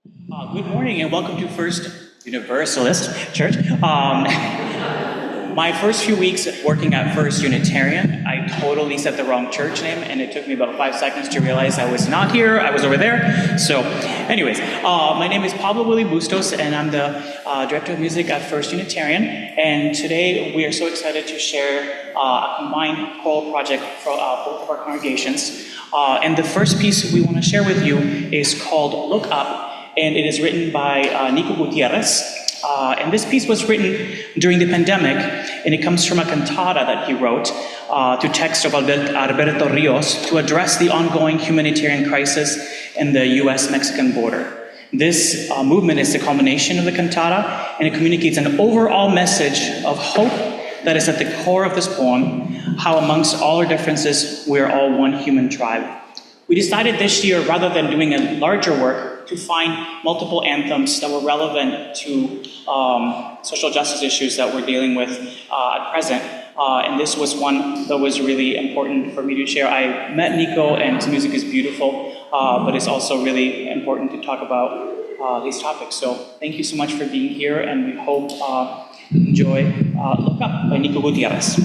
Good morning and welcome to First Universalist Church. My first few weeks working at First Unitarian, I totally said the wrong church name, and it took me about 5 seconds to realize I was not here, I was over there. So, anyways, my name is Pablo Willie Bustos, and I'm the Director of Music at First Unitarian. And today we are so excited to share a combined choral project for both of our congregations. And the first piece we want to share with you is called Look Up, and it is written by Nico Gutierrez. And this piece was written during the pandemic, and it comes from a cantata that he wrote to text of Alberto Rios to address the ongoing humanitarian crisis in the US-Mexican border. This movement is the culmination of the cantata, and it communicates an overall message of hope that is at the core of this poem, how amongst all our differences, we are all one human tribe. We decided this year, rather than doing a larger work, to find multiple anthems that were relevant to social justice issues that we're dealing with at present. And this was one that was really important for me to share. I met Nico, and his music is beautiful, but it's also really important to talk about these topics. So thank you so much for being here, and we hope you enjoy Look Up by Nico Gutierrez.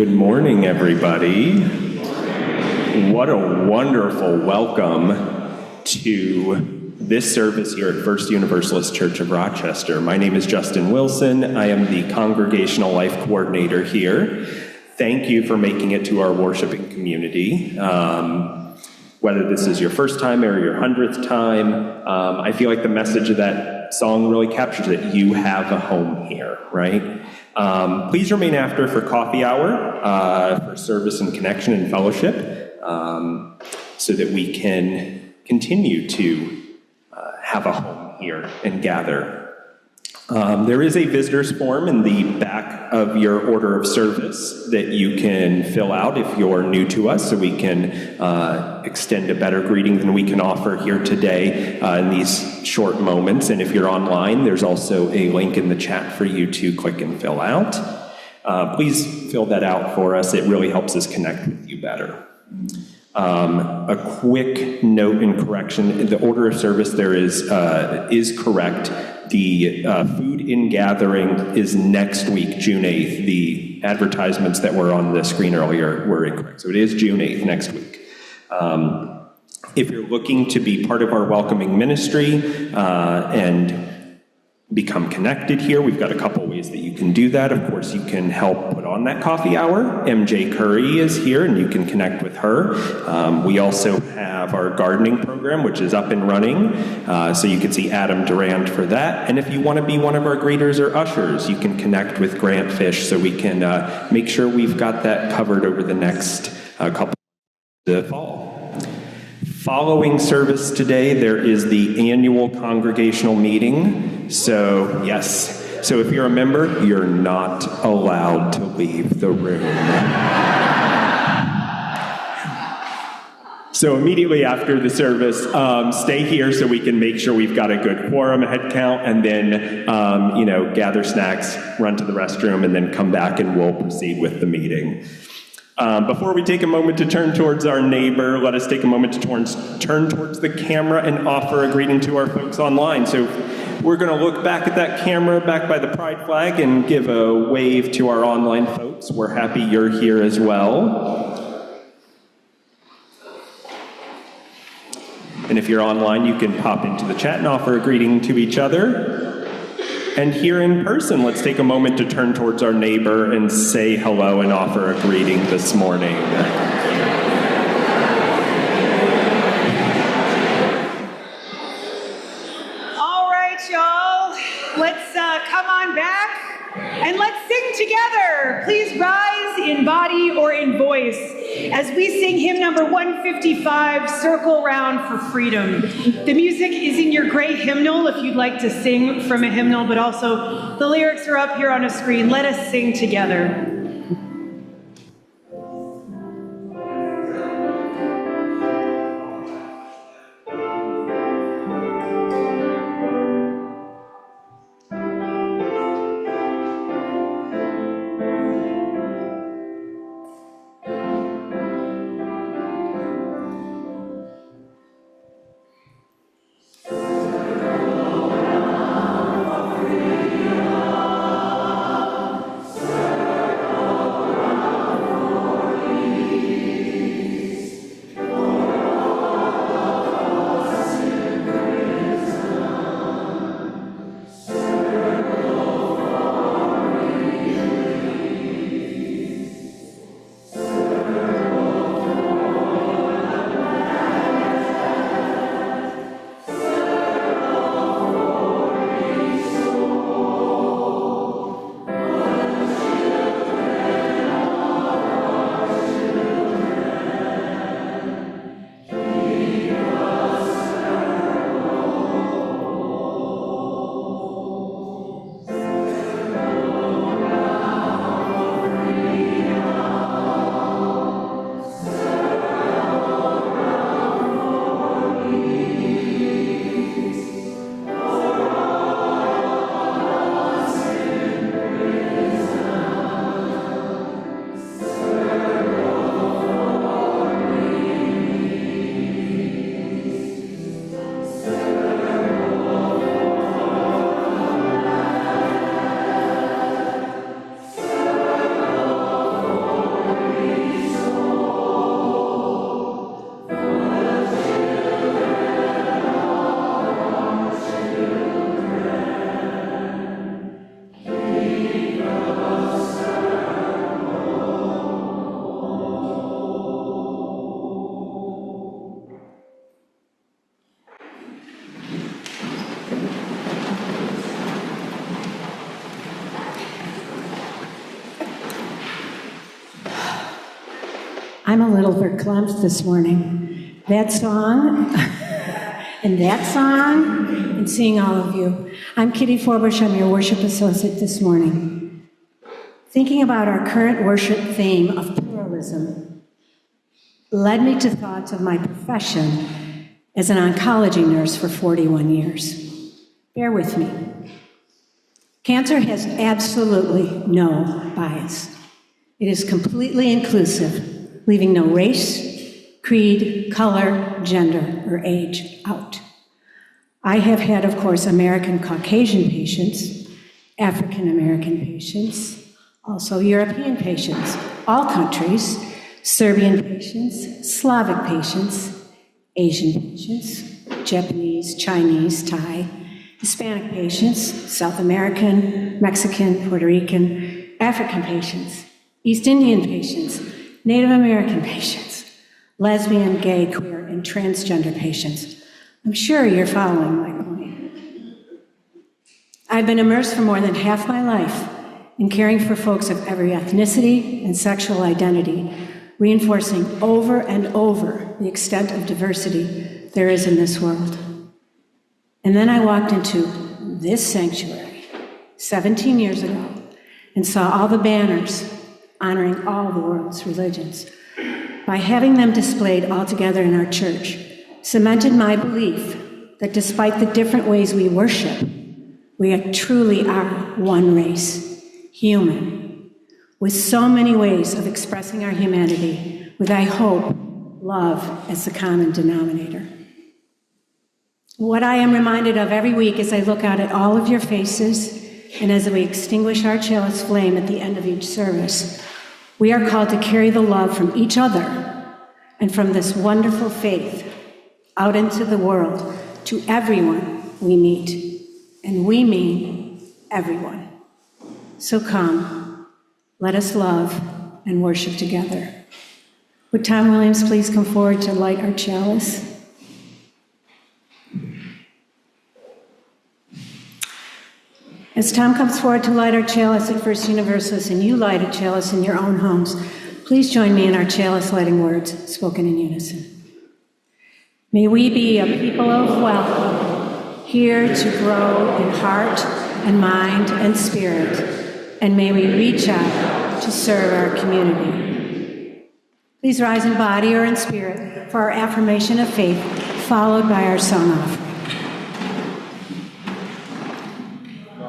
Good morning, everybody. What a wonderful welcome to this service here at First Universalist Church of Rochester. My name is Justin Wilson. I am the Congregational Life Coordinator here. Thank you for making it to our worshiping community. Whether this is your first time or your 100th time, I feel like the message of that song really captures it. You have a home here, right? Please remain after for coffee hour, for service and connection and fellowship, so that we can continue to have a home here and gather. There is a visitor's form in the back of your order of service that you can fill out if you're new to us, so we can extend a better greeting than we can offer here today in these short moments. And if you're online, there's also a link in the chat for you to click and fill out. Please fill that out for us. It really helps us connect with you better. A quick note and correction: the order of service there is correct. The food in gathering is next week, June 8th. The advertisements that were on the screen earlier were incorrect. So it is June 8th, next week. If you're looking to be part of our welcoming ministry and become connected here, we've got a couple ways that you can do that. Of course, you can help put on that coffee hour. MJ Curry is here, and you can connect with her. We also have our gardening program, which is up and running, so you can see Adam Durand for that. And if you want to be one of our greeters or ushers, you can connect with Grant Fish, so we can make sure we've got that covered over the next couple of the fall. Following service today, there is the annual congregational meeting. So, yes. So if you're a member, you're not allowed to leave the room. So immediately after the service, stay here so we can make sure we've got a good quorum head count, and then, gather snacks, run to the restroom, and then come back and we'll proceed with the meeting. Before we take a moment to turn towards our neighbor, let us take a moment to turn towards the camera and offer a greeting to our folks online. So we're going to look back at that camera back by the pride flag and give a wave to our online folks. We're happy you're here as well. And if you're online, you can pop into the chat and offer a greeting to each other. And here in person, let's take a moment to turn towards our neighbor and say hello and offer a greeting this morning. All right, y'all. Let's come on back and let's sing together. Please rise in body or in voice as we sing hymn number 155, Circle Round for Freedom. The music is in your gray hymnal if you'd like to sing from a hymnal, but also the lyrics are up here on a screen. Let us sing together. I'm a little verklempt this morning. That song, and that song, and seeing all of you. I'm Kitty Forbush, I'm your worship associate this morning. Thinking about our current worship theme of pluralism led me to thoughts of my profession as an oncology nurse for 41 years. Bear with me. Cancer has absolutely no bias. It is completely inclusive, leaving no race, creed, color, gender, or age out. I have had, of course, American Caucasian patients, African American patients, also European patients, all countries, Serbian patients, Slavic patients, Asian patients, Japanese, Chinese, Thai, Hispanic patients, South American, Mexican, Puerto Rican, African patients, East Indian patients, Native American patients, lesbian, gay, queer, and transgender patients. I'm sure you're following my point. I've been immersed for more than half my life in caring for folks of every ethnicity and sexual identity, reinforcing over and over the extent of diversity there is in this world. And then I walked into this sanctuary 17 years ago and saw all the banners honoring all the world's religions. By having them displayed all together in our church, cemented my belief that despite the different ways we worship, we truly are one race, human, with so many ways of expressing our humanity, with, I hope, love as the common denominator. What I am reminded of every week as I look out at all of your faces and as we extinguish our chalice flame at the end of each service, we are called to carry the love from each other and from this wonderful faith out into the world to everyone we meet. And we mean everyone. So come, let us love and worship together. Would Tom Williams please come forward to light our chalice? As Tom comes forward to light our chalice at First Universalist and you light a chalice in your own homes, please join me in our chalice lighting words spoken in unison. May we be a people of welcome, here to grow in heart and mind and spirit, and may we reach out to serve our community. Please rise in body or in spirit for our affirmation of faith, followed by our song offering.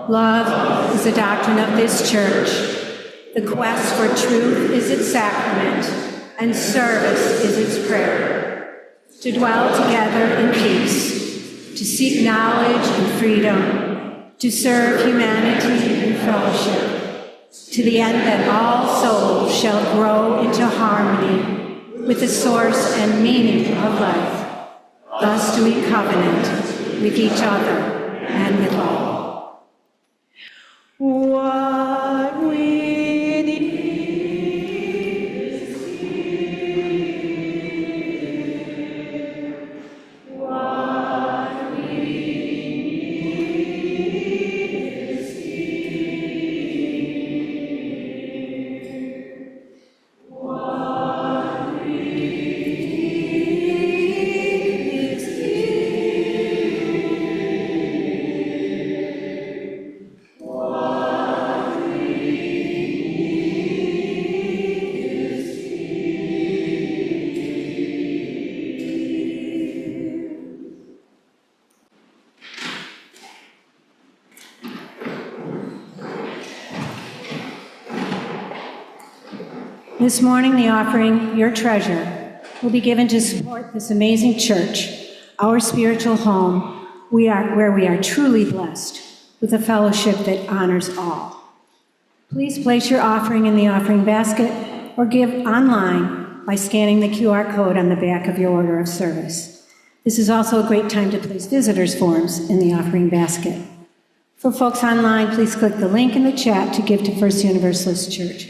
Love is the doctrine of this church. The quest for truth is its sacrament, and service is its prayer. To dwell together in peace, to seek knowledge and freedom, to serve humanity in fellowship, to the end that all souls shall grow into harmony with the source and meaning of life. Thus do we covenant with each other and with all. What we need is here. What we need is here. What we need is here. This morning, the offering, your treasure, will be given to support this amazing church, our spiritual home, where we are truly blessed with a fellowship that honors all. Please place your offering in the offering basket or give online by scanning the QR code on the back of your order of service. This is also a great time to place visitors' forms in the offering basket. For folks online, please click the link in the chat to give to First Universalist Church.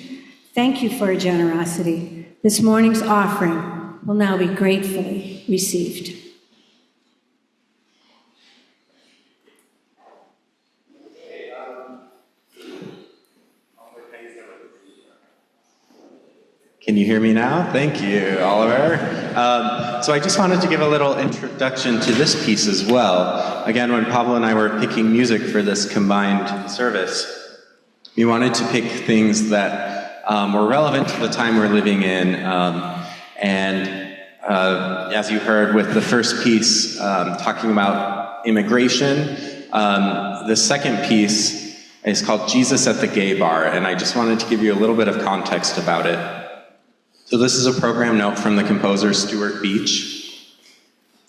Thank you for your generosity. This morning's offering will now be gratefully received. Can you hear me now? Thank you, Oliver. So I just wanted to give a little introduction to this piece as well. Again, when Pablo and I were picking music for this combined service, we wanted to pick things that were relevant to the time we're living in. As you heard with the first piece talking about immigration, the second piece is called Jesus at the Gay Bar, and I just wanted to give you a little bit of context about it. So this is a program note from the composer Stuart Beach.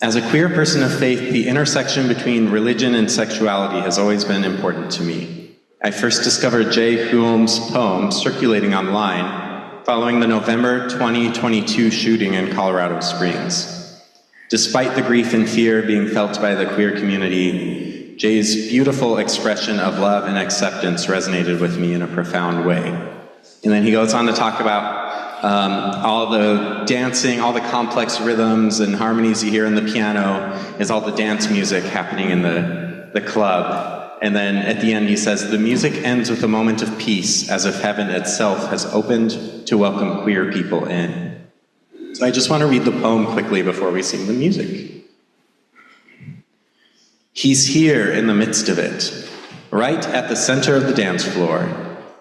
As a queer person of faith, the intersection between religion and sexuality has always been important to me. I first discovered Jay Hulme's poem circulating online following the November 2022 shooting in Colorado Springs. Despite the grief and fear being felt by the queer community, Jay's beautiful expression of love and acceptance resonated with me in a profound way. And then he goes on to talk about all the dancing, all the complex rhythms and harmonies you hear in the piano is all the dance music happening in the club. And then at the end he says, the music ends with a moment of peace, as if heaven itself has opened to welcome queer people in. So I just want to read the poem quickly before we sing the music. He's here in the midst of it, right at the center of the dance floor,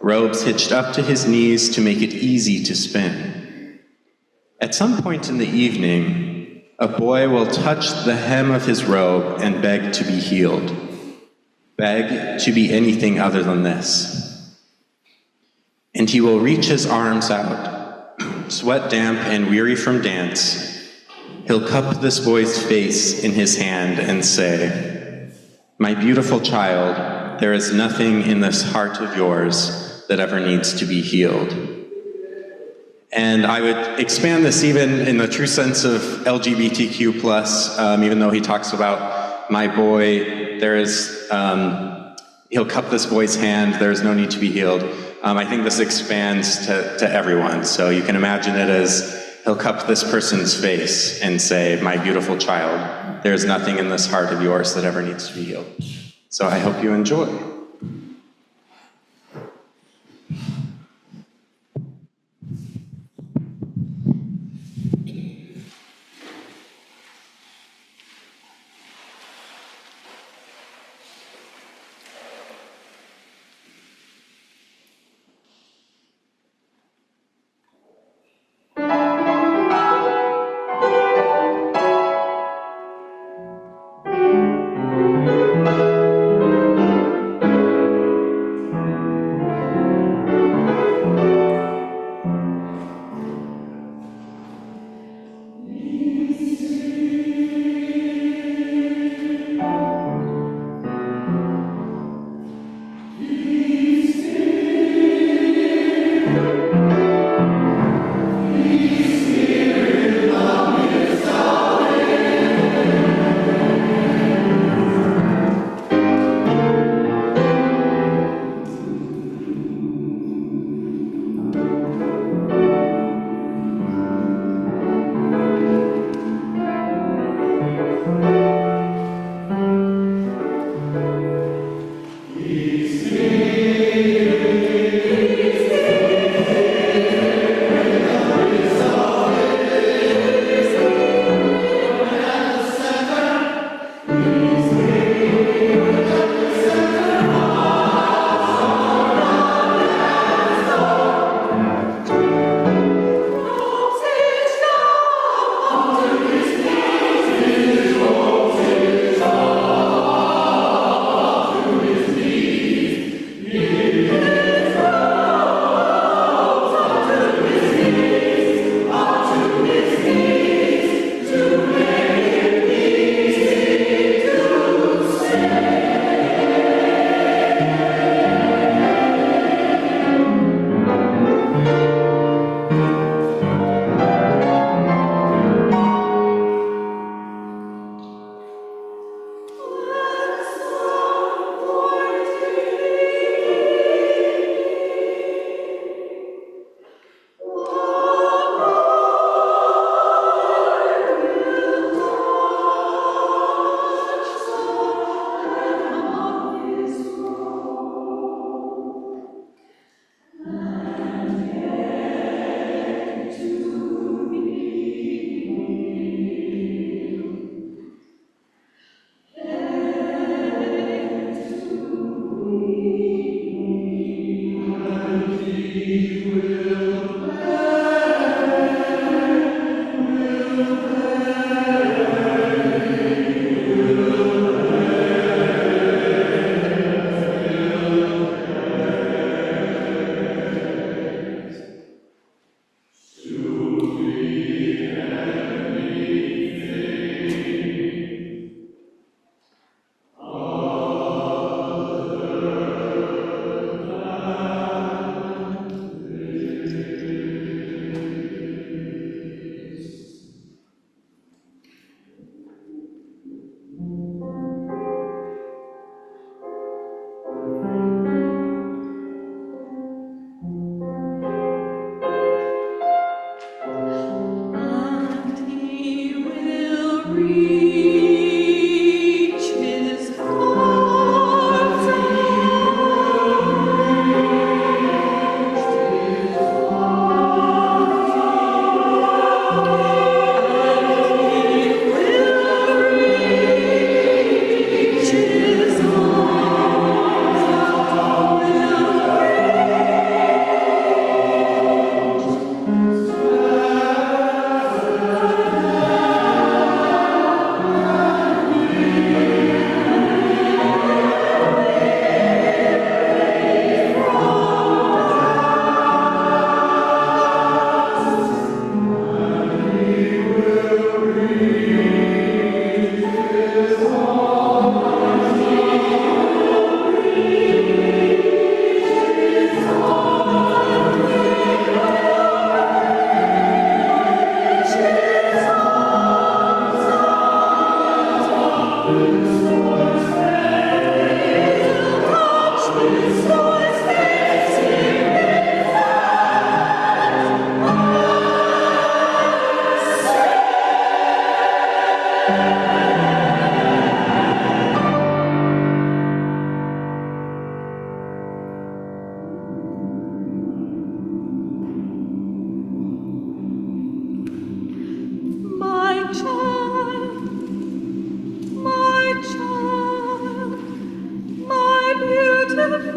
robes hitched up to his knees to make it easy to spin. At some point in the evening, a boy will touch the hem of his robe and beg to be healed. Beg to be anything other than this. And he will reach his arms out, sweat damp and weary from dance. He'll cup this boy's face in his hand and say, my beautiful child, there is nothing in this heart of yours that ever needs to be healed. And I would expand this even in the true sense of LGBTQ+, even though he talks about my boy, there is, he'll cup this boy's hand, there is no need to be healed. I think this expands to everyone. So you can imagine it as he'll cup this person's face and say, my beautiful child, there is nothing in this heart of yours that ever needs to be healed. So I hope you enjoy.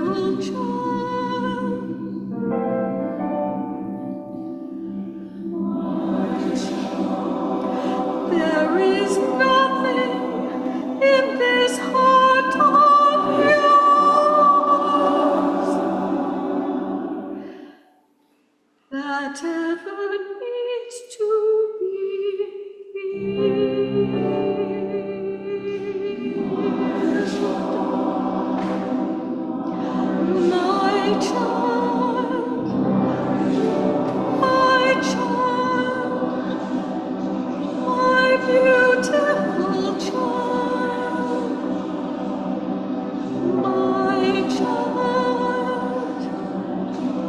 little child. There is nothing in this heart of yours that ever needs to be healed. My child, my beautiful child, my child,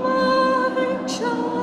my child.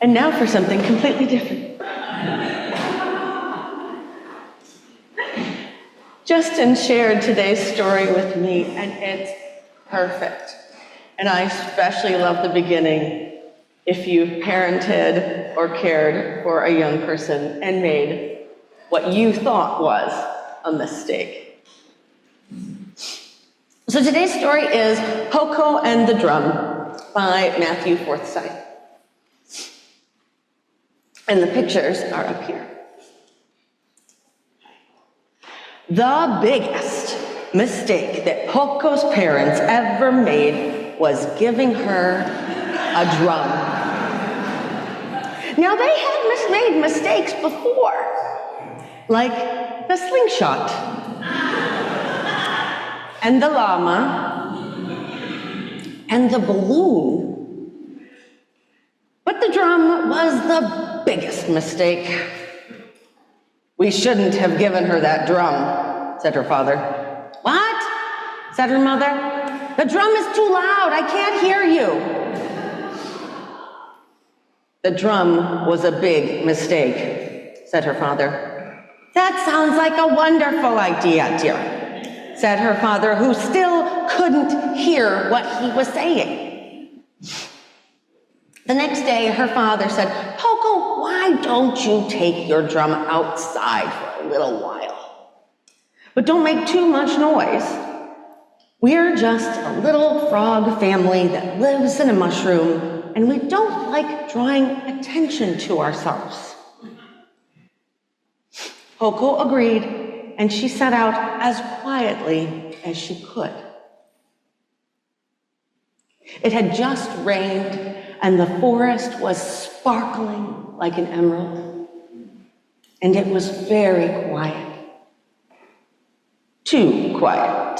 And now for something completely different. Justin shared today's story with me, and it's perfect. And I especially love the beginning. If you've parented or cared for a young person and made what you thought was a mistake. So today's story is Poco and the Drum by Matthew Forsythe. And the pictures are up here. The biggest mistake that Poco's parents ever made was giving her a drum. Now, they had made mistakes before, like the slingshot, and the llama, and the balloon. But the drum was the biggest mistake. "We shouldn't have given her that drum," said her father. "What?" said her mother. "The drum is too loud. I can't hear you." "The drum was a big mistake," said her father. "That sounds like a wonderful idea, dear," said her father, who still couldn't hear what he was saying. The next day, her father said, "Poco, why don't you take your drum outside for a little while? But don't make too much noise. We're just a little frog family that lives in a mushroom, and we don't like drawing attention to ourselves." Poco agreed, and she set out as quietly as she could. It had just rained, and the forest was sparkling like an emerald, and it was very quiet. Too quiet.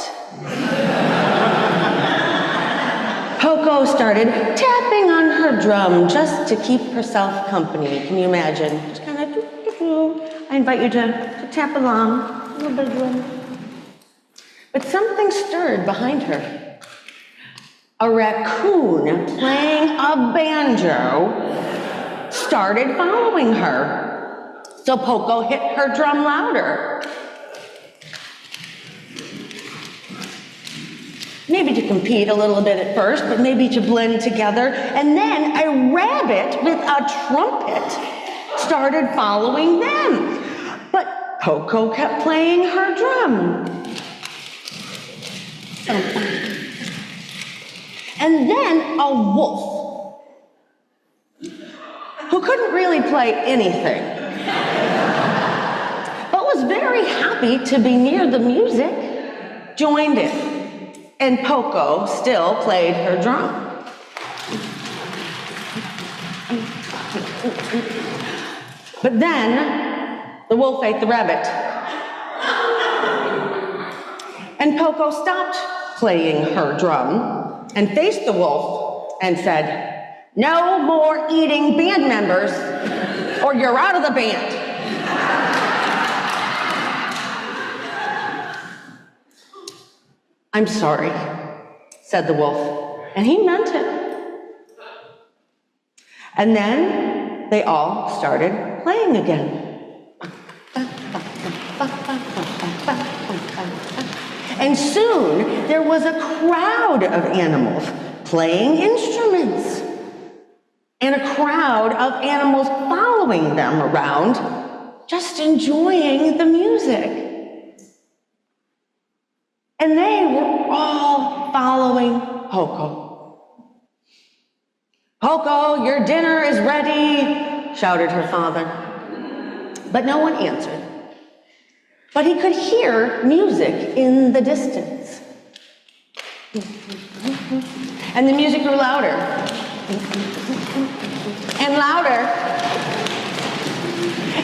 Poco started tapping on her drum just to keep herself company. Can you imagine? Just kind of doo-doo-doo. I invite you to tap along, a little bit of drum. But something stirred behind her. A raccoon playing a banjo started following her. So Poco hit her drum louder. Maybe to compete a little bit at first, but maybe to blend together. And then a rabbit with a trumpet started following them. But Poco kept playing her drum. And then a wolf, who couldn't really play anything, but was very happy to be near the music, joined in. And Poco still played her drum. But then the wolf ate the rabbit. And Poco stopped playing her drum and faced the wolf and said, "No more eating band members or you're out of the band." "I'm sorry," said the wolf, and he meant it. And then they all started playing again. And soon there was a crowd of animals playing instruments, and a crowd of animals following them around, just enjoying the music. And they were all following Poco. "Poco, your dinner is ready," shouted her father. But no one answered. But he could hear music in the distance. And the music grew louder and louder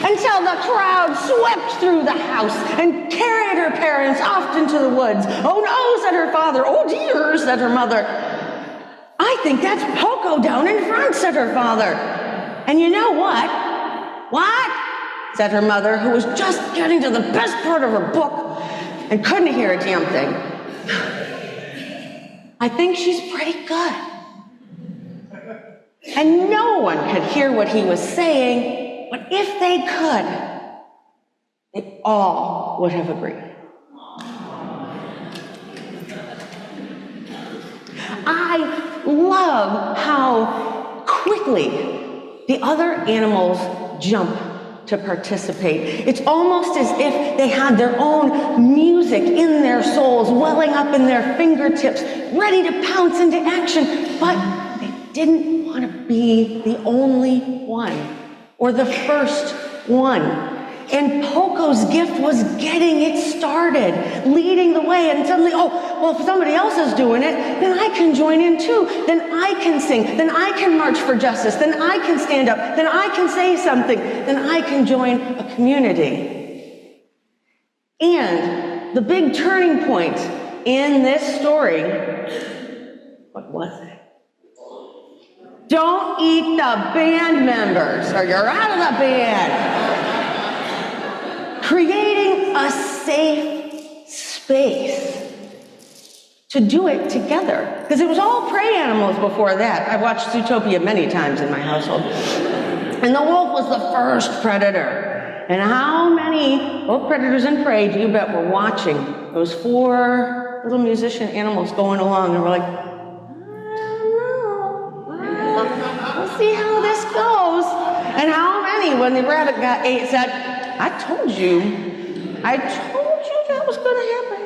until the crowd swept through the house and carried her parents off into the woods. "Oh no," said her father. "Oh dear," said her mother. "I think that's Poco down in front," said her father. "And you know what?" "What?" said her mother, who was just getting to the best part of her book and couldn't hear a damn thing. "I think she's pretty good." And no one could hear what he was saying, but if they could, they all would have agreed. I love how quickly the other animals jump to participate. It's almost as if they had their own music in their souls, welling up in their fingertips, ready to pounce into action, but they didn't want to be the only one or the first one. And Poco's gift was getting it started, leading the way, and suddenly, oh, well, if somebody else is doing it, then I can join in too. Then I can sing. Then I can march for justice. Then I can stand up. Then I can say something. Then I can join a community. And the big turning point in this story, what was it? Don't eat the band members or you're out of the band. Creating a safe space to do it together. Because it was all prey animals before that. I watched Zootopia many times in my household. And the wolf was the first predator. And how many, both predators and prey, do you bet were watching those 4 little musician animals going along and we're like, we'll see how this goes. And how many, when the rabbit got ate, said, I told you that was going to happen.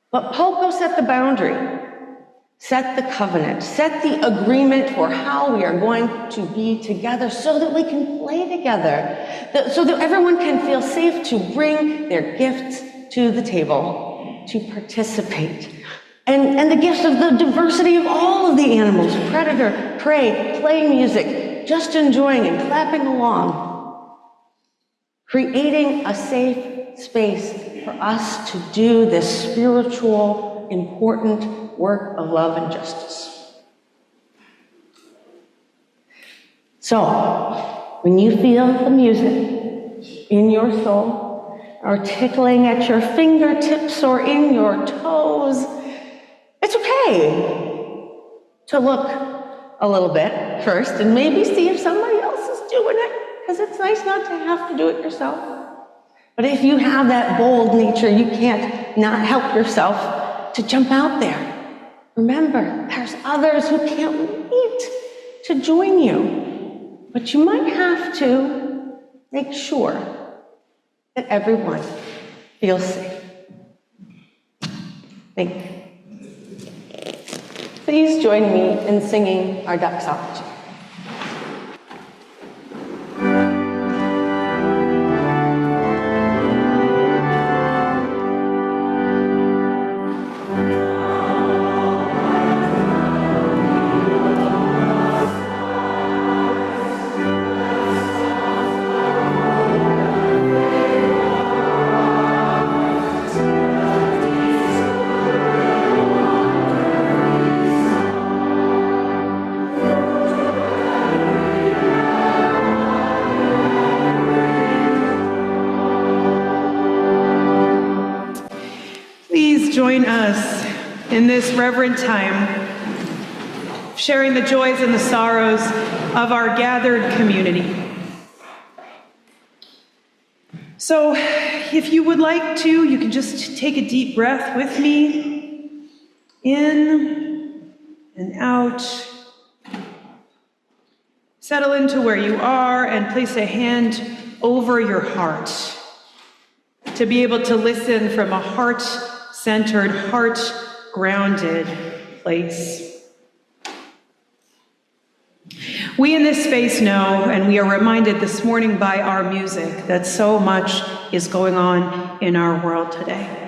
But Poco set the boundary, set the covenant, set the agreement for how we are going to be together so that we can play together, so that everyone can feel safe to bring their gifts to the table, to participate. And the gifts of the diversity of all of the animals, predator, prey, play music, just enjoying and clapping along. Creating a safe space for us to do this spiritual, important work of love and justice. So, when you feel the music in your soul, or tickling at your fingertips or in your toes, it's okay to look a little bit first and maybe see if somebody else is doing it. Because it's nice not to have to do it yourself. But if you have that bold nature, you can't not help yourself to jump out there. Remember, there's others who can't wait to join you. But you might have to make sure that everyone feels safe. Thank you. Please join me in singing our doxology. join us in this reverent time, sharing the joys and the sorrows of our gathered community. So, if you would like to, you can just take a deep breath with me. In and out. Settle into where you are and place a hand over your heart to be able to listen from a heart-centered, heart-grounded place. We in this space know, and we are reminded this morning by our music, that so much is going on in our world today.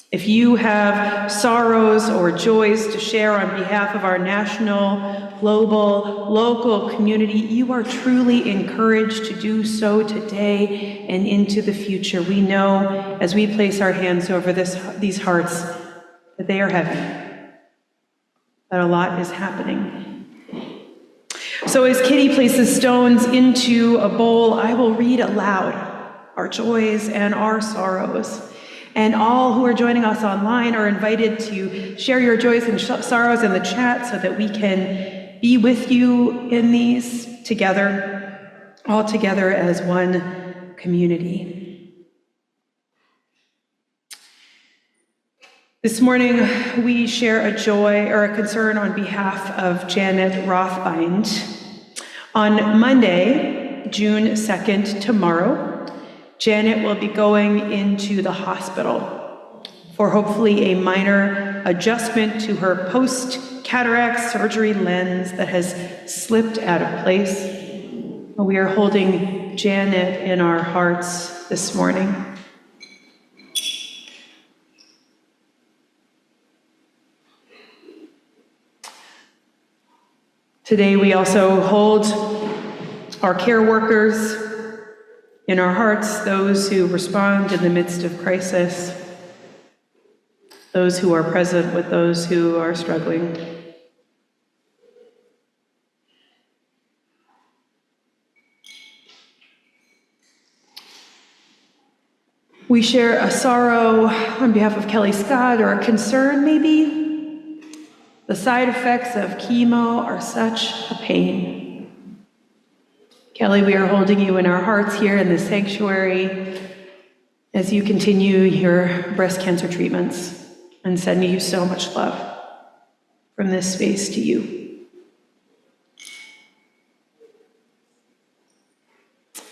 If you have sorrows or joys to share on behalf of our national, global, local community, you are truly encouraged to do so today and into the future. We know as we place our hands over these hearts that they are heavy, that a lot is happening. So as Kitty places stones into a bowl, I will read aloud our joys and our sorrows. And all who are joining us online are invited to share your joys and sorrows in the chat so that we can be with you in these together, all together as one community. This morning, we share a joy or a concern on behalf of Janet Rothbind. On Monday, June 2nd, tomorrow, Janet will be going into the hospital for hopefully a minor adjustment to her post-cataract surgery lens that has slipped out of place. We are holding Janet in our hearts this morning. Today we also hold our care workers in our hearts, those who respond in the midst of crisis, those who are present with those who are struggling. We share a sorrow on behalf of Kelly Scott, or a concern maybe. The side effects of chemo are such a pain. Kelly, we are holding you in our hearts here in the sanctuary as you continue your breast cancer treatments, and sending you so much love from this space to you.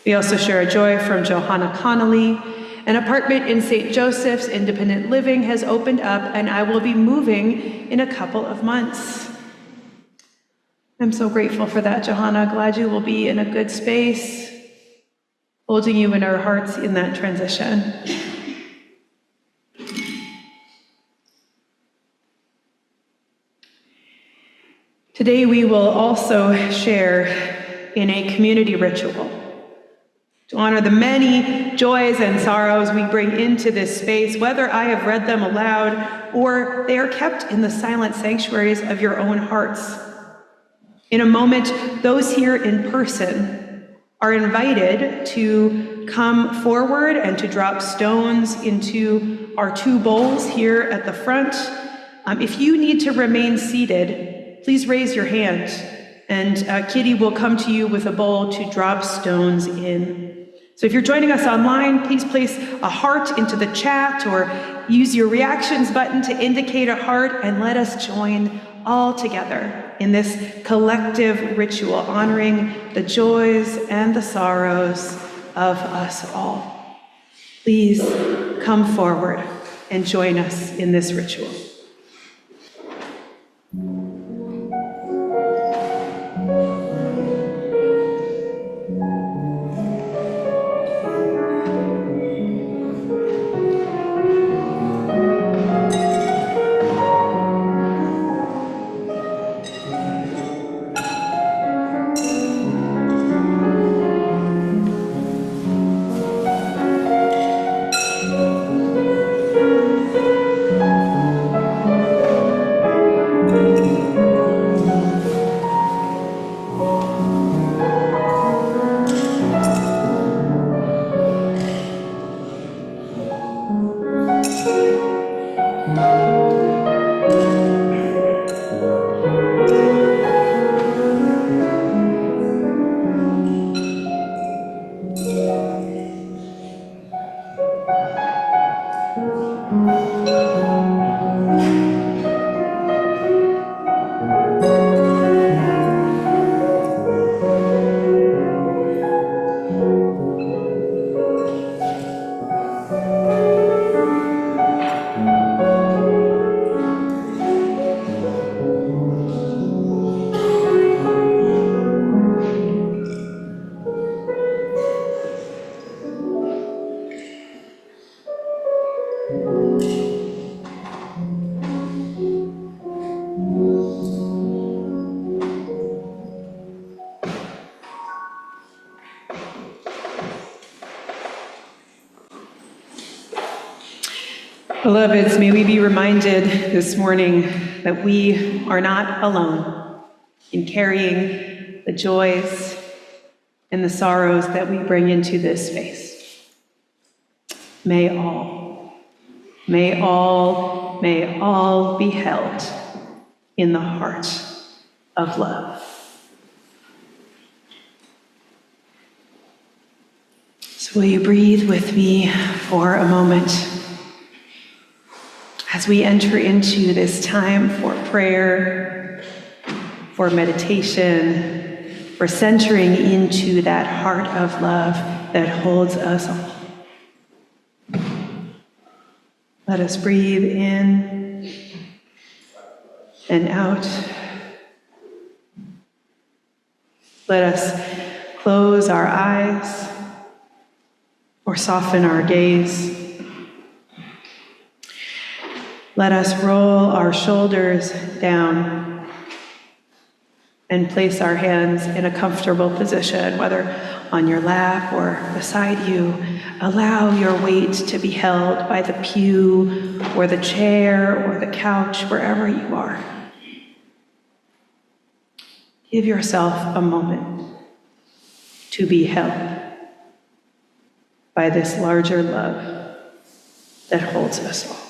We also share a joy from Johanna Connolly. An apartment in St. Joseph's Independent Living has opened up, and I will be moving in a couple of months. I'm so grateful for that, Johanna. Glad you will be in a good space, holding you in our hearts in that transition. Today we will also share in a community ritual to honor the many joys and sorrows we bring into this space, whether I have read them aloud or they are kept in the silent sanctuaries of your own hearts. In a moment, those here in person are invited to come forward and to drop stones into our two bowls here at the front. If you need to remain seated, please raise your hand, and Kitty will come to you with a bowl to drop stones in. So if you're joining us online, please place a heart into the chat or use your reactions button to indicate a heart, and let us join all together in this collective ritual, honoring the joys and the sorrows of us all. Please come forward and join us in this ritual. Beloveds, may we be reminded this morning that we are not alone in carrying the joys and the sorrows that we bring into this space. May all be held in the heart of love. So will you breathe with me for a moment as we enter into this time for prayer, for meditation, for centering into that heart of love that holds us all. Let us breathe in and out. Let us close our eyes or soften our gaze. Let us roll our shoulders down and place our hands in a comfortable position, whether on your lap or beside you. Allow your weight to be held by the pew or the chair or the couch, wherever you are. Give yourself a moment to be held by this larger love that holds us all.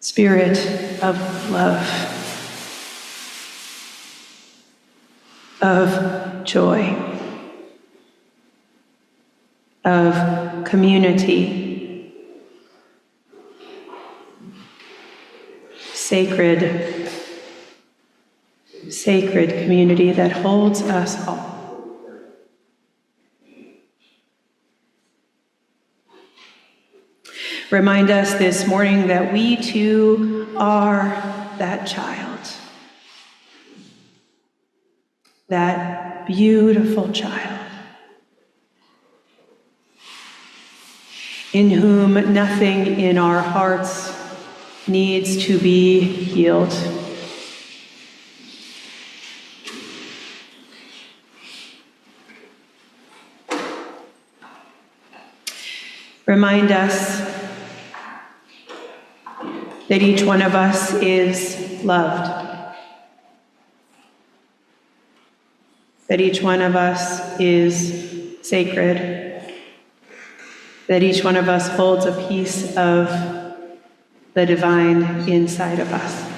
Spirit of love, of joy, of community, sacred community that holds us all. Remind us this morning that we too are that child, that beautiful child, in whom nothing in our hearts needs to be healed. Remind us that each one of us is loved, that each one of us is sacred, that each one of us holds a piece of the divine inside of us.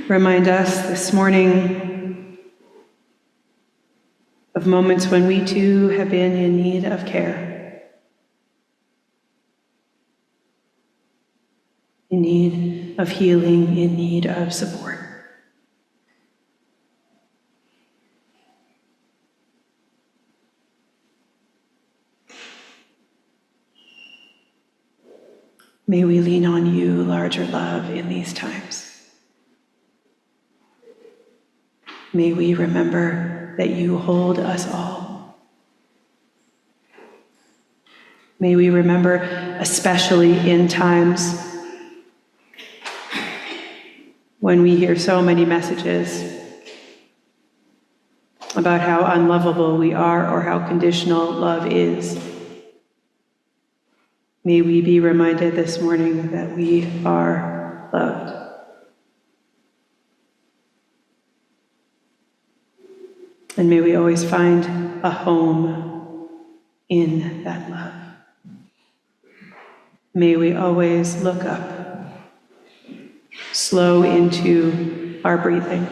Remind us this morning of moments when we too have been in need of care, in need of healing, in need of support. May we lean on you, larger love, in these times. May we remember that you hold us all. May we remember, especially in times when we hear so many messages about how unlovable we are or how conditional love is. May we be reminded this morning that we are loved. And may we always find a home in that love. May we always look up, slow into our breathing,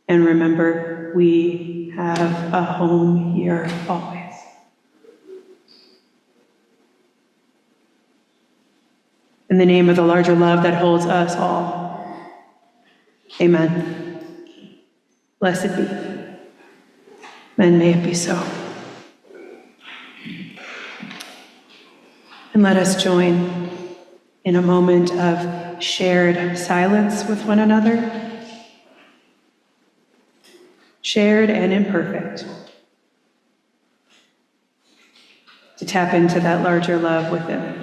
and remember we have a home here always. In the name of the larger love that holds us all, amen. Blessed be, and may it be so. And let us join in a moment of shared silence with one another shared and imperfect, to tap into that larger love within.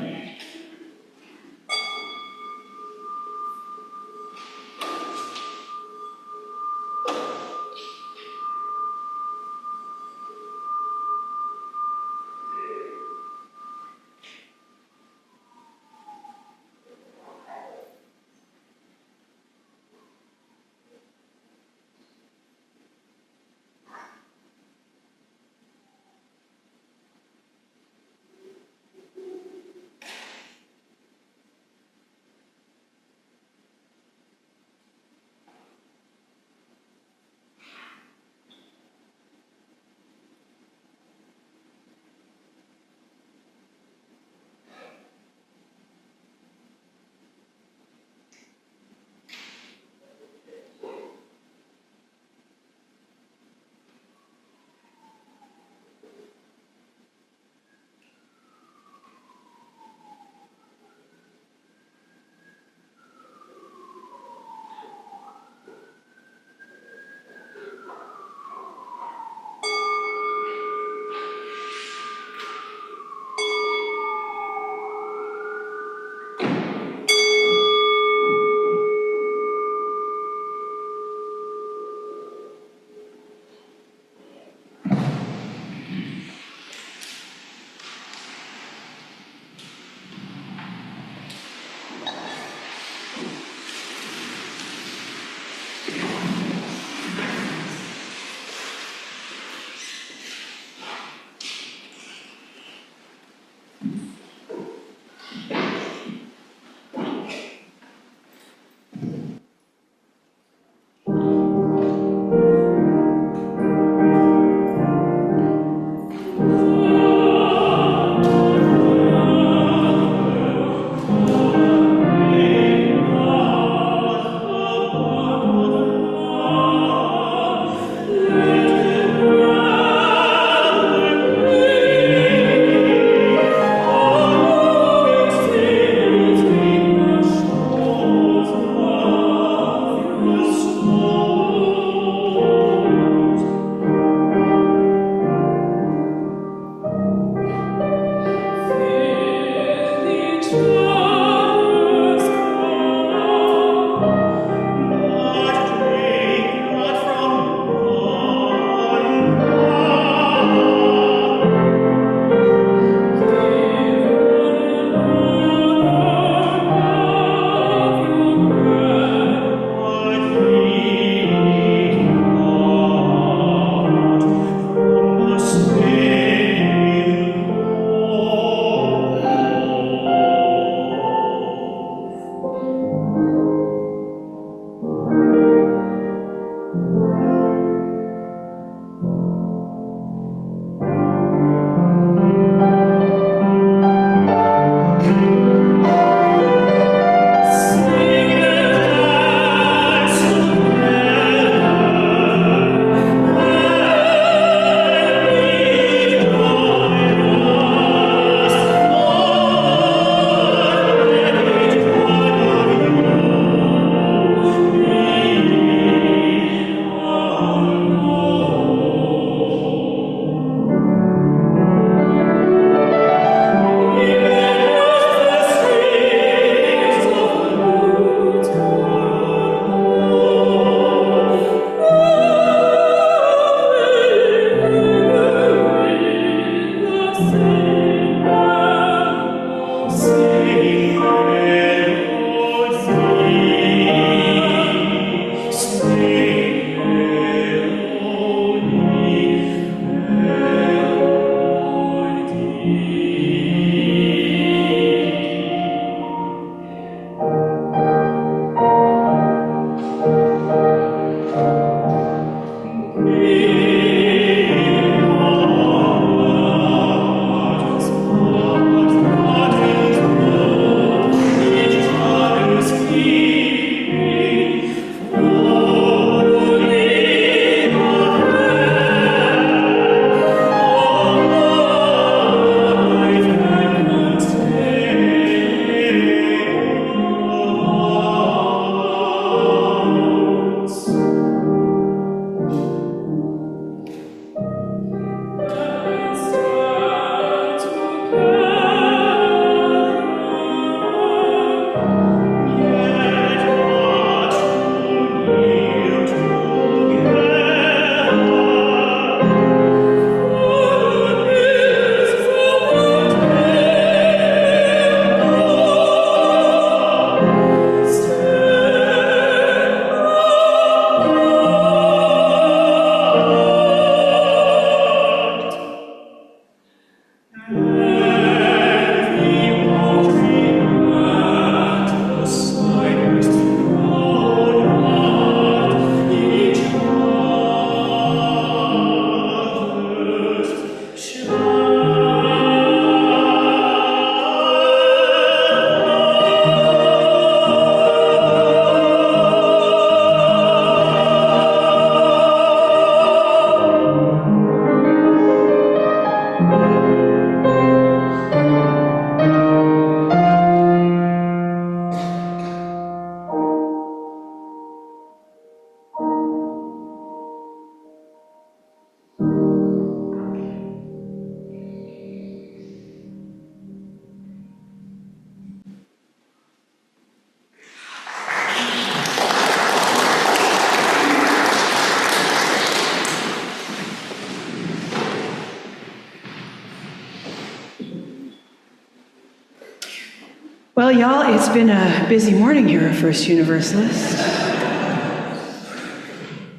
Well, y'all, it's been a busy morning here at First Universalist,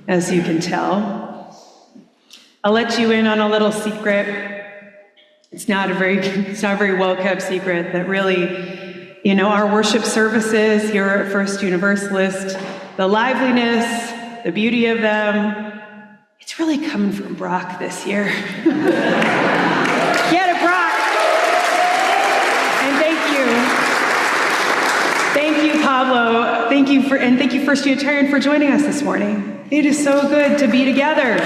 as you can tell. I'll let you in on a little secret. It's not a very well-kept secret that really, our worship services here at First Universalist, the liveliness, the beauty of them, it's really coming from Brock this year. Get it, Brock! And thank you. Thank you, Pablo. Thank you, First Unitarian, for joining us this morning. It is so good to be together.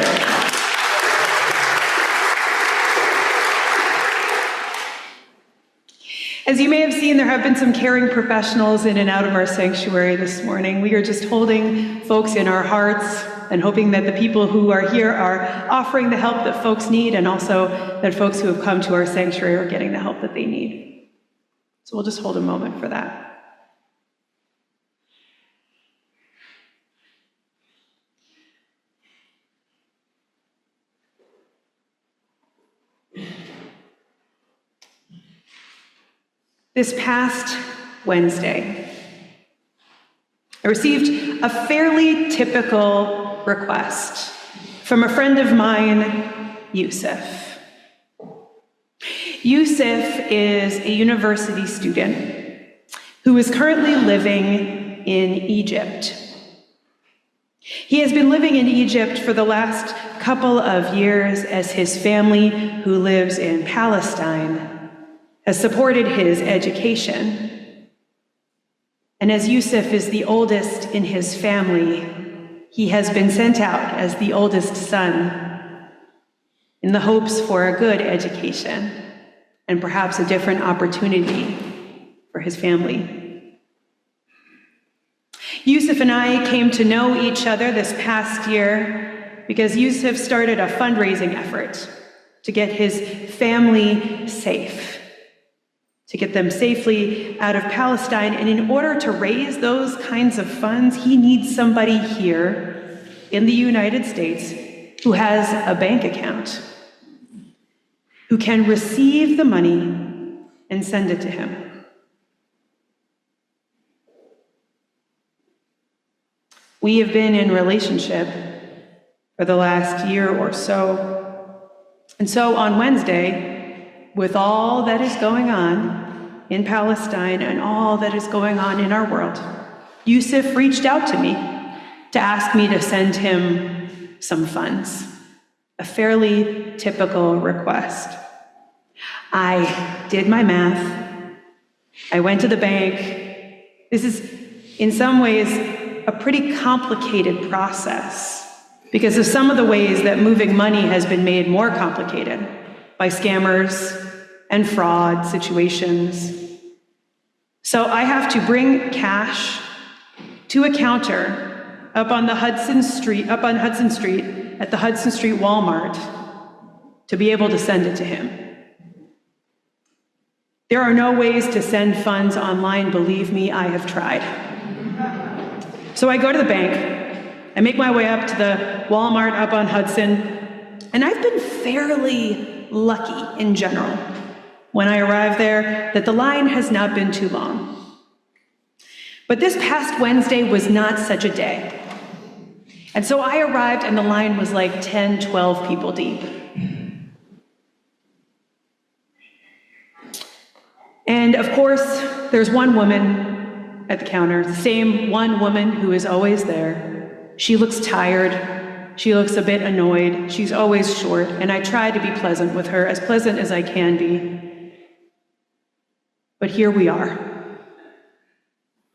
As you may have seen, there have been some caring professionals in and out of our sanctuary this morning. We are just holding folks in our hearts and hoping that the people who are here are offering the help that folks need, and also that folks who have come to our sanctuary are getting the help that they need. So we'll just hold a moment for that. This past Wednesday, I received a fairly typical request from a friend of mine, Yusuf. Yusuf is a university student who is currently living in Egypt. He has been living in Egypt for the last couple of years as his family, who lives in Palestine, has supported his education. And as Yusuf is the oldest in his family, he has been sent out as the oldest son in the hopes for a good education and perhaps a different opportunity for his family. Yusuf and I came to know each other this past year because Yusuf started a fundraising effort to get his family safe, to get them safely out of Palestine. And in order to raise those kinds of funds, he needs somebody here in the United States who has a bank account, who can receive the money and send it to him. We have been in relationship for the last year or so. And so on Wednesday, with all that is going on in Palestine and all that is going on in our world, Yusuf reached out to me to ask me to send him some funds, a fairly typical request. I did my math. I went to the bank. This is, in some ways, a pretty complicated process because of some of the ways that moving money has been made more complicated by scammers and fraud situations. So I have to bring cash to a counter up on Hudson Street at the Hudson Street Walmart to be able to send it to him. There are no ways to send funds online, believe me, I have tried. So I go to the bank, I make my way up to the Walmart up on Hudson, and I've been fairly lucky in general when I arrive there that the line has not been too long. But this past Wednesday was not such a day. And so I arrived and the line was like 10, 12 people deep. And of course, there's one woman at the counter, the same one woman who is always there. She looks tired. She looks a bit annoyed. She's always short, and I try to be pleasant with her, as pleasant as I can be. But here we are.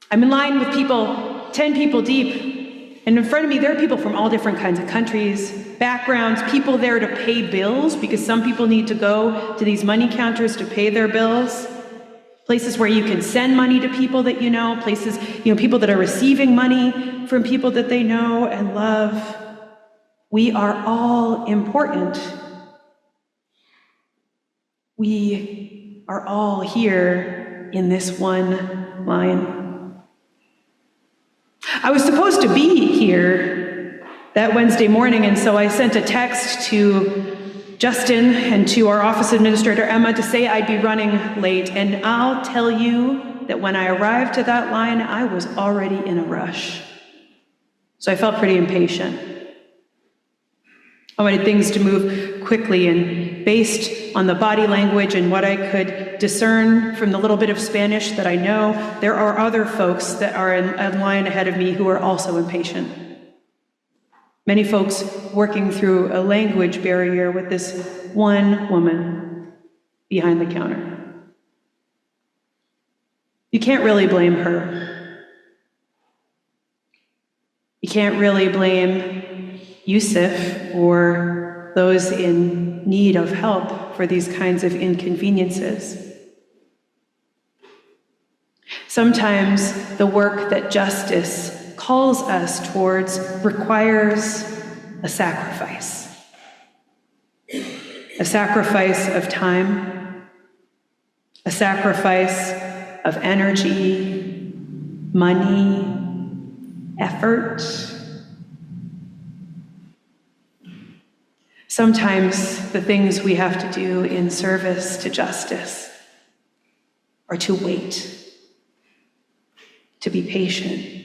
I'm in line with people, 10 people deep, and in front of me there are people from all different kinds of countries, backgrounds, people there to pay bills, because some people need to go to these money counters to pay their bills. Places where you can send money to people that you know, places, people that are receiving money from people that they know and love. We are all important. We are all here in this one line. I was supposed to be here that Wednesday morning, and so I sent a text to Justin and to our office administrator, Emma, to say I'd be running late. And I'll tell you that when I arrived to that line, I was already in a rush. So I felt pretty impatient. I wanted things to move quickly, and based on the body language and what I could discern from the little bit of Spanish that I know, there are other folks that are in line ahead of me who are also impatient. Many folks working through a language barrier with this one woman behind the counter. You can't really blame her. You can't really blame Yusuf or those in need of help for these kinds of inconveniences. Sometimes the work that justice calls us towards requires a sacrifice of time, a sacrifice of energy, money, effort. Sometimes the things we have to do in service to justice are to wait, to be patient.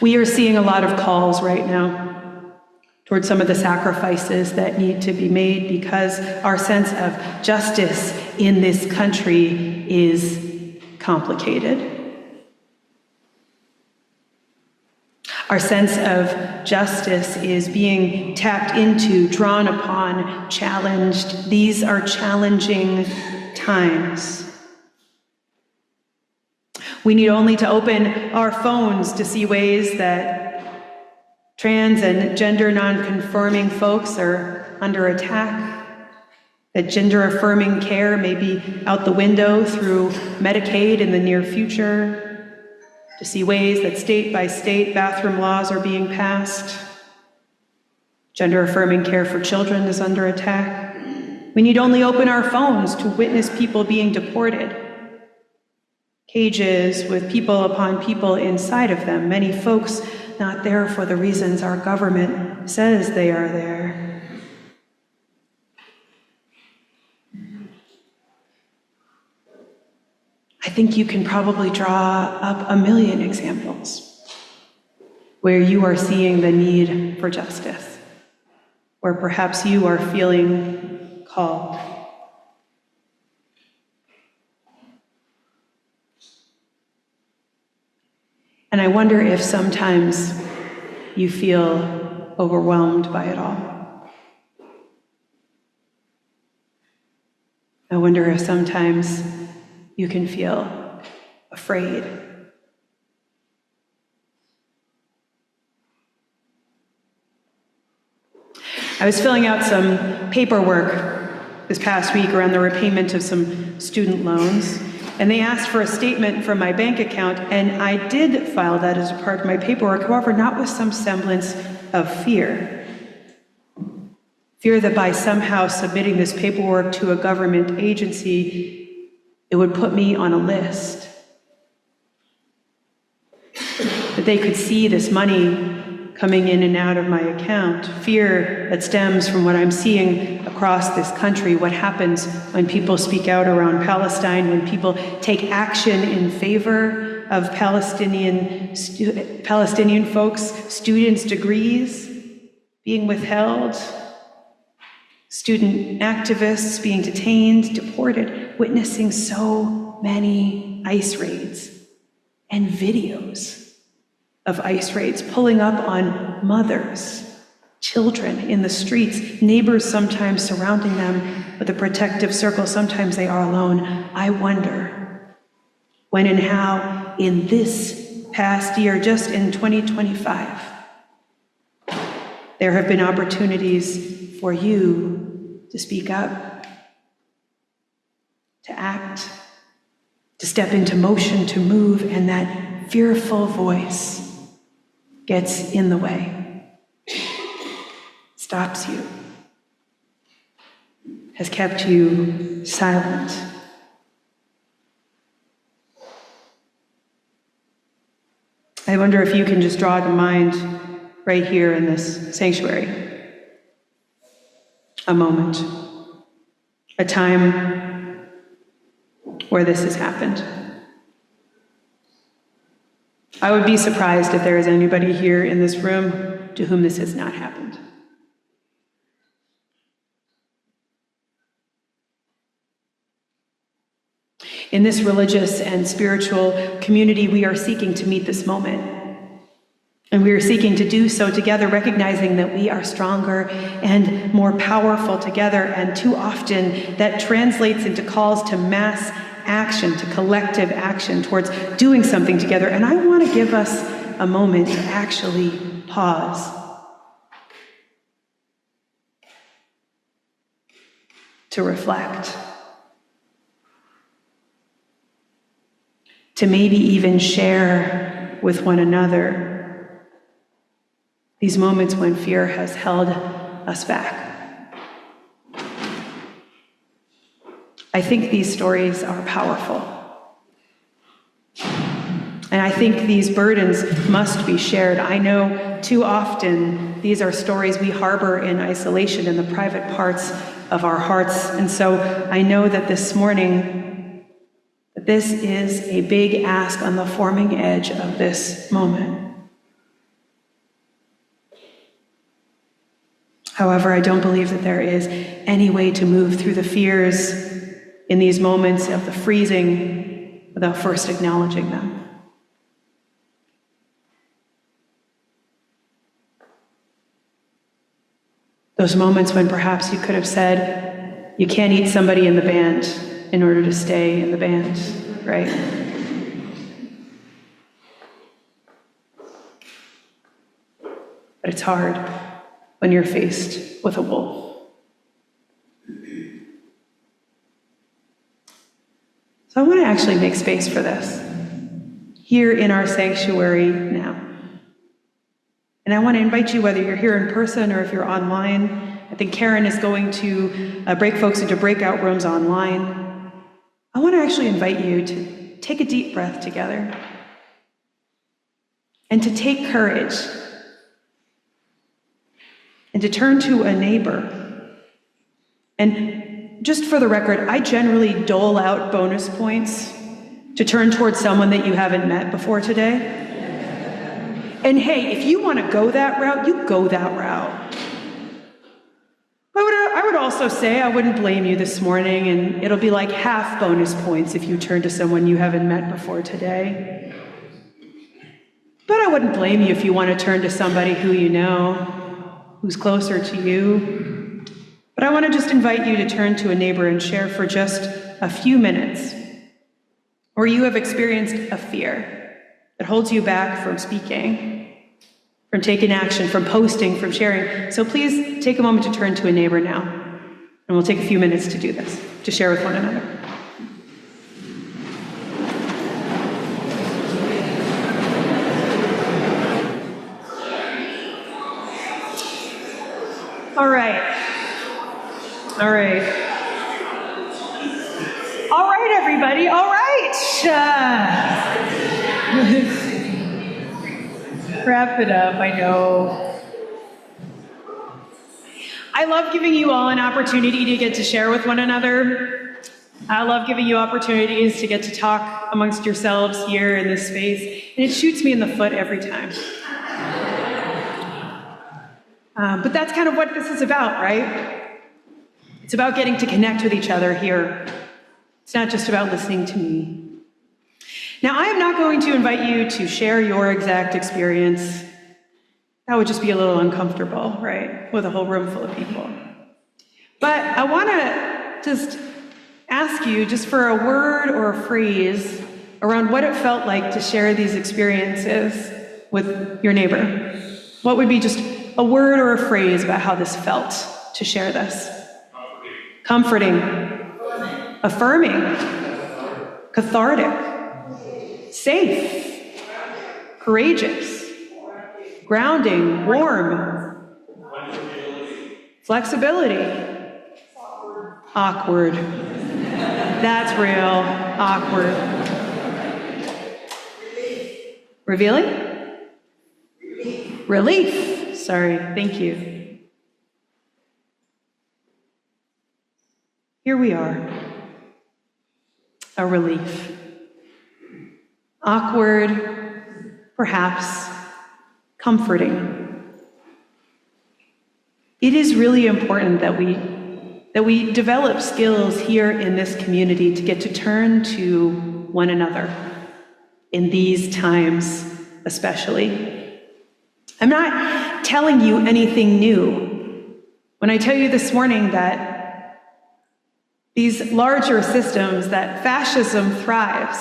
We are seeing a lot of calls right now towards some of the sacrifices that need to be made because our sense of justice in this country is complicated. Our sense of justice is being tapped into, drawn upon, challenged. These are challenging times. We need only to open our phones to see ways that trans and gender non-conforming folks are under attack, that gender-affirming care may be out the window through Medicaid in the near future, to see ways that state-by-state bathroom laws are being passed. Gender-affirming care for children is under attack. We need only open our phones to witness people being deported. Cages with people upon people inside of them, many folks not there for the reasons our government says they are there. I think you can probably draw up a million examples where you are seeing the need for justice, where perhaps you are feeling called. And I wonder if sometimes you feel overwhelmed by it all. I wonder if sometimes you can feel afraid. I was filling out some paperwork this past week around the repayment of some student loans, and they asked for a statement from my bank account, and I did file that as a part of my paperwork, however, not with some semblance of fear. Fear that by somehow submitting this paperwork to a government agency, it would put me on a list. That they could see this money coming in and out of my account. Fear that stems from what I'm seeing across this country, what happens when people speak out around Palestine, when people take action in favor of Palestinian folks, students' degrees being withheld, student activists being detained, deported, witnessing so many ICE raids and videos of ICE raids pulling up on mothers, children in the streets, neighbors sometimes surrounding them with a protective circle. Sometimes they are alone. I wonder when and how in this past year, just in 2025, there have been opportunities for you to speak up, to act, to step into motion, to move, and that fearful voice gets in the way, stops you, has kept you silent. I wonder if you can just draw to mind right here in this sanctuary a moment a time where this has happened. I would be surprised if there is anybody here in this room to whom this has not happened. In this religious and spiritual community, we are seeking to meet this moment. And we are seeking to do so together, recognizing that we are stronger and more powerful together. And too often that translates into calls to mass action, to collective action towards doing something together. And I want to give us a moment to actually pause. To reflect. To maybe even share with one another these moments when fear has held us back. I think these stories are powerful. And I think these burdens must be shared. I know too often these are stories we harbor in isolation in the private parts of our hearts. And so I know that this morning, this is a big ask on the forming edge of this moment. However, I don't believe that there is any way to move through the fears in these moments of the freezing without first acknowledging them. Those moments when perhaps you could have said, you can't eat somebody in the band in order to stay in the band, right? But it's hard when you're faced with a wolf. So I want to actually make space for this here in our sanctuary now. And I want to invite you, whether you're here in person or if you're online. I think Karen is going to break folks into breakout rooms online. I want to actually invite you to take a deep breath together and to take courage and to turn to a neighbor. And just for the record, I generally dole out bonus points to turn towards someone that you haven't met before today. And hey, if you want to go that route, you go that route. I would also say I wouldn't blame you this morning, and it'll be like half bonus points if you turn to someone you haven't met before today. But I wouldn't blame you if you want to turn to somebody who you know, who's closer to you. But I want to just invite you to turn to a neighbor and share for just a few minutes where you have experienced a fear that holds you back from speaking, from taking action, from posting, from sharing. So please take a moment to turn to a neighbor now, and we'll take a few minutes to do this, to share with one another. All right, everybody, all right. Wrap it up, I know. I love giving you all an opportunity to get to share with one another. I love giving you opportunities to get to talk amongst yourselves here in this space, and it shoots me in the foot every time. But that's kind of what this is about, right? It's about getting to connect with each other here. It's not just about listening to me. Now, I am not going to invite you to share your exact experience. That would just be a little uncomfortable, right? With a whole room full of people. But I want to just ask you just for a word or a phrase around what it felt like to share these experiences with your neighbor. What would be just a word or a phrase about how this felt to share this? Comforting. Affirming. Cathartic. Safe. Courageous. Grounding. Warm. Flexibility. Awkward. That's real. Awkward. Revealing? Relief. Sorry, thank you. here we are. A relief. Awkward, perhaps, comforting. It is really important that we develop skills here in this community to get to turn to one another in these times, especially. I'm not telling you anything new when I tell you this morning that these larger systems, that fascism thrives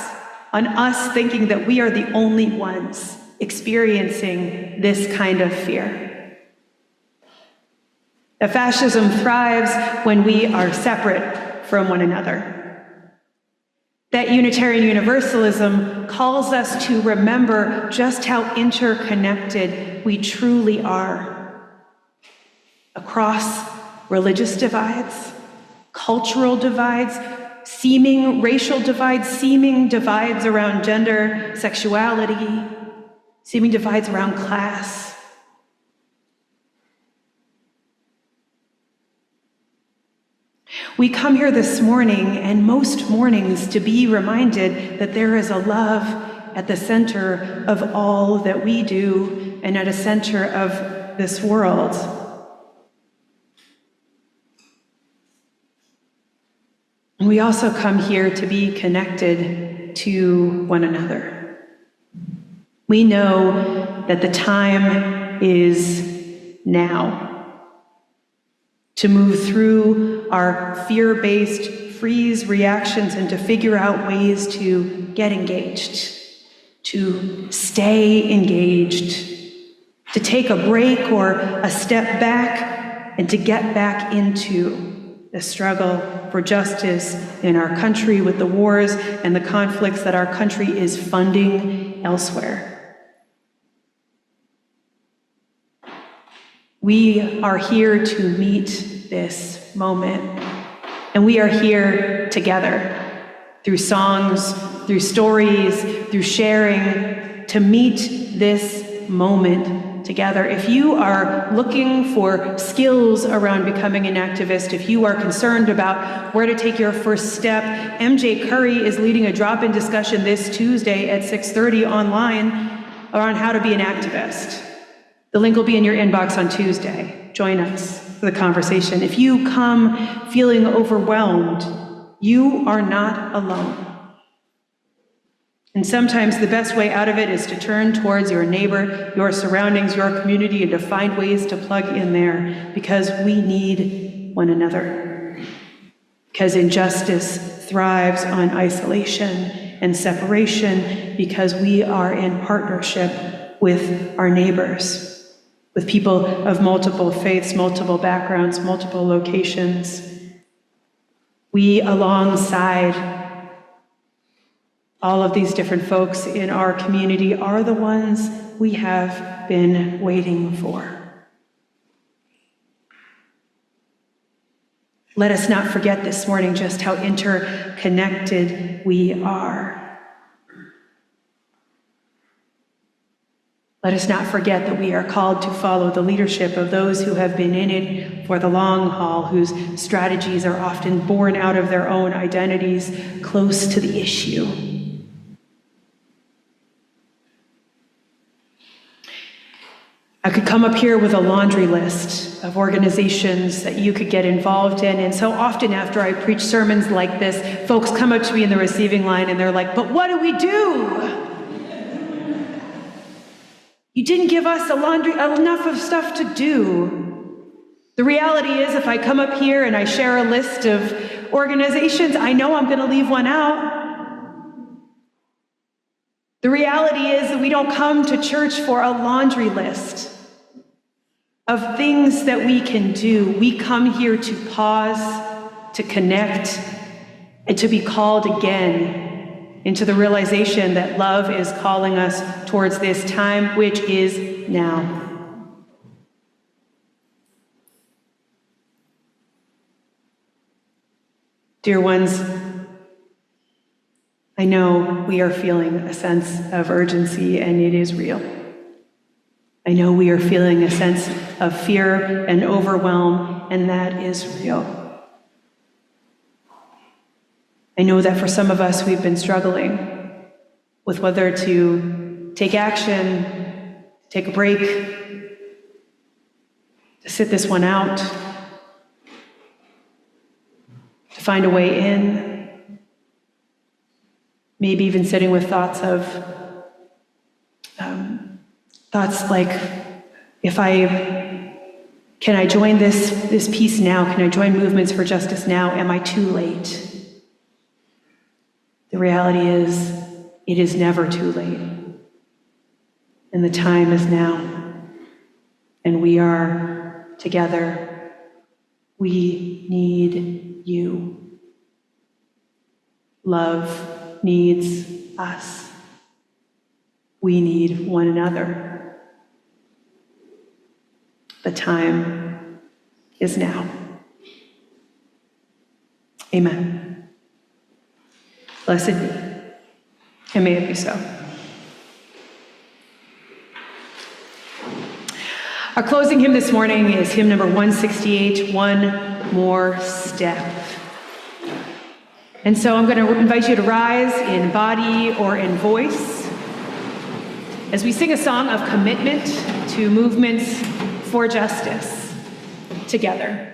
on us thinking that we are the only ones experiencing this kind of fear. That fascism thrives when we are separate from one another. That Unitarian Universalism calls us to remember just how interconnected we truly are across religious divides, cultural divides, seeming racial divides, seeming divides around gender, sexuality, seeming divides around class. We come here this morning, and most mornings, to be reminded that there is a love at the center of all that we do and at a center of this world. And we also come here to be connected to one another. We know that the time is now to move through our fear-based freeze reactions and to figure out ways to get engaged, to stay engaged, to take a break or a step back and to get back into the struggle for justice in our country with the wars and the conflicts that our country is funding elsewhere. We are here to meet this moment, and we are here together through songs, through stories, through sharing, to meet this moment together. If you are looking for skills around becoming an activist, if you are concerned about where to take your first step, MJ Curry is leading a drop-in discussion this Tuesday at 6:30 online around how to be an activist. The link will be in your inbox on Tuesday. Join us for the conversation. If you come feeling overwhelmed, you are not alone. And sometimes the best way out of it is to turn towards your neighbor, your surroundings, your community, and to find ways to plug in there, because we need one another. Because injustice thrives on isolation and separation, because we are in partnership with our neighbors, with people of multiple faiths, multiple backgrounds, multiple locations. We, alongside all of these different folks in our community, are the ones we have been waiting for. Let us not forget this morning just how interconnected we are. Let us not forget that we are called to follow the leadership of those who have been in it for the long haul, whose strategies are often born out of their own identities close to the issue. I could come up here with a laundry list of organizations that you could get involved in, and so often after I preach sermons like this, folks come up to me in the receiving line and they're like, "But what do we do? You didn't give us enough of stuff to do." The reality is, if I come up here and I share a list of organizations, I know I'm going to leave one out. The reality is that we don't come to church for a laundry list of things that we can do. We come here to pause, to connect, and to be called again into the realization that love is calling us towards this time, which is now. Dear ones, I know we are feeling a sense of urgency, and it is real. I know we are feeling a sense of fear and overwhelm, and that is real. I know that for some of us, we've been struggling with whether to take action, take a break, to sit this one out, to find a way in, maybe even sitting with thoughts like, can I join this piece now? Can I join movements for justice now? Am I too late? The reality is, it is never too late. And the time is now. And we are together. We need you. Love needs us. We need one another. The time is now. Amen. Blessed be, and may it be so. Our closing hymn this morning is hymn number 168, One More Step. And so I'm going to invite you to rise in body or in voice as we sing a song of commitment to movements for justice together.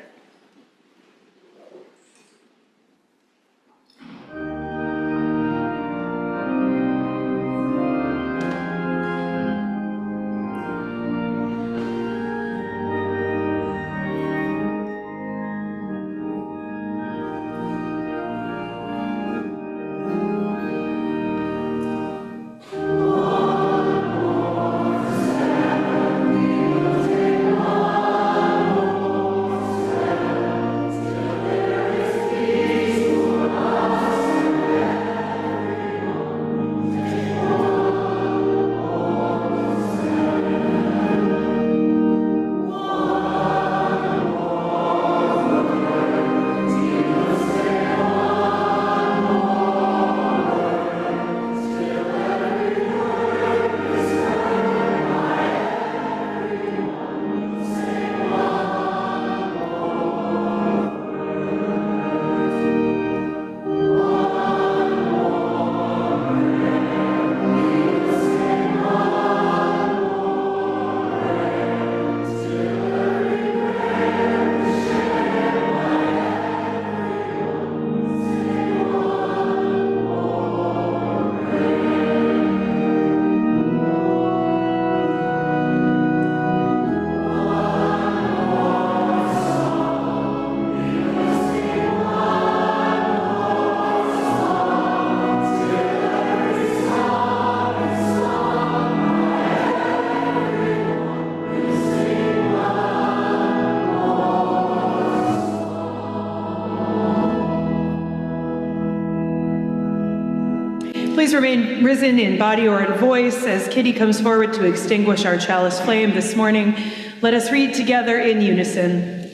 Please remain risen in body or in voice as Kitty comes forward to extinguish our chalice flame this morning. Let us read together in unison.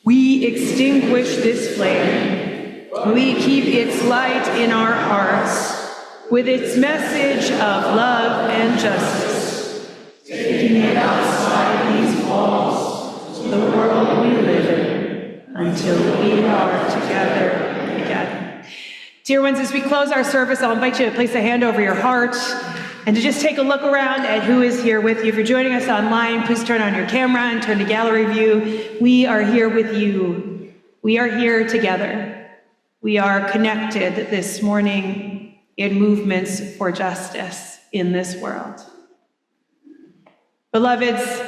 We extinguish this flame. We keep its light in our hearts with its message of love and justice, taking it outside these walls to the world we live in until we are together again. Dear ones, as we close our service, I'll invite you to place a hand over your heart and to just take a look around at who is here with you. If you're joining us online, please turn on your camera and turn to gallery view. We are here with you. We are here together. We are connected this morning in movements for justice in this world. Beloveds,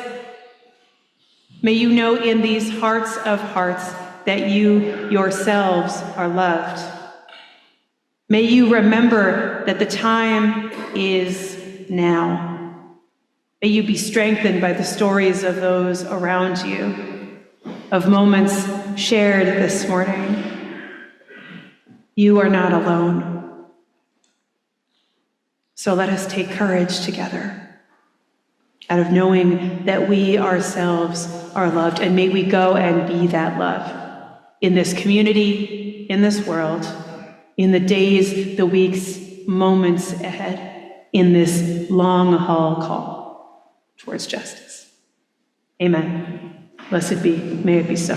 may you know in these hearts of hearts that you yourselves are loved. May you remember that the time is now. May you be strengthened by the stories of those around you, of moments shared this morning. You are not alone. So let us take courage together out of knowing that we ourselves are loved, and may we go and be that love in this community, in this world, in the days, the weeks, moments ahead, in this long-haul call towards justice. Amen. Blessed be. May it be so.